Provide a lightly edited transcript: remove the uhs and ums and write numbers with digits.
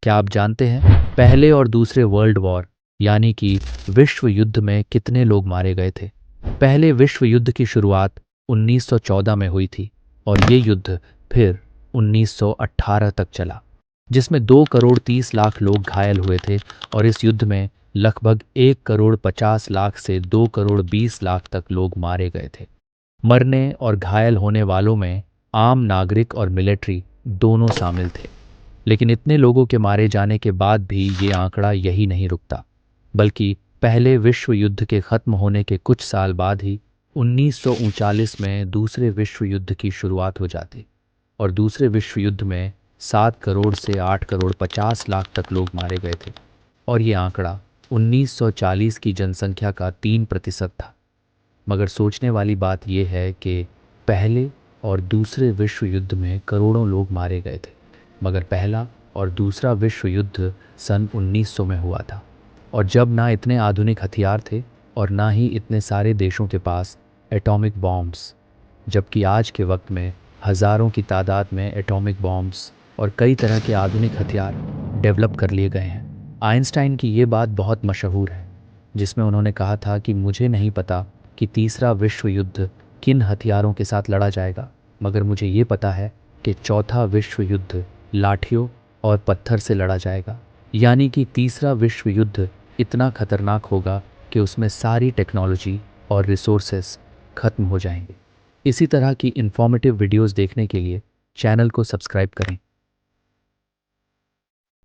क्या आप जानते हैं पहले और दूसरे वर्ल्ड वॉर यानी कि विश्व युद्ध में कितने लोग मारे गए थे? पहले विश्व युद्ध की शुरुआत 1914 में हुई थी और ये युद्ध फिर 1918 तक चला, जिसमें 2 करोड़ 30 लाख लोग घायल हुए थे और इस युद्ध में लगभग 1 करोड़ 50 लाख से 2 करोड़ 20 लाख तक लोग मारे गए थे। मरने और घायल होने वालों में आम नागरिक और मिलिट्री दोनों शामिल थे। लेकिन इतने लोगों के मारे जाने के बाद भी ये आंकड़ा यही नहीं रुकता, बल्कि पहले विश्व युद्ध के खत्म होने के कुछ साल बाद ही 1939 में दूसरे विश्व युद्ध की शुरुआत हो जाती और दूसरे विश्व युद्ध में 7 करोड़ से 8 करोड़ 50 लाख तक लोग मारे गए थे और ये आंकड़ा 1940 की जनसंख्या का 3% था। मगर सोचने वाली बात यह है कि पहले और दूसरे विश्व युद्ध में करोड़ों लोग मारे गए थे, मगर पहला और दूसरा विश्व युद्ध सन 1900 में हुआ था और जब ना इतने आधुनिक हथियार थे और ना ही इतने सारे देशों के पास एटॉमिक बॉम्ब्स, जबकि आज के वक्त में हज़ारों की तादाद में एटॉमिक बॉम्ब्स और कई तरह के आधुनिक हथियार डेवलप कर लिए गए हैं। आइंस्टाइन की ये बात बहुत मशहूर है, जिसमें उन्होंने कहा था कि मुझे नहीं पता कि तीसरा विश्व युद्ध किन हथियारों के साथ लड़ा जाएगा, मगर मुझे ये पता है कि चौथा विश्व युद्ध लाठियों और पत्थर से लड़ा जाएगा। यानी कि तीसरा विश्व युद्ध इतना खतरनाक होगा कि उसमें सारी टेक्नोलॉजी और रिसोर्सेस खत्म हो जाएंगे। इसी तरह की इन्फॉर्मेटिव वीडियोस देखने के लिए चैनल को सब्सक्राइब करें।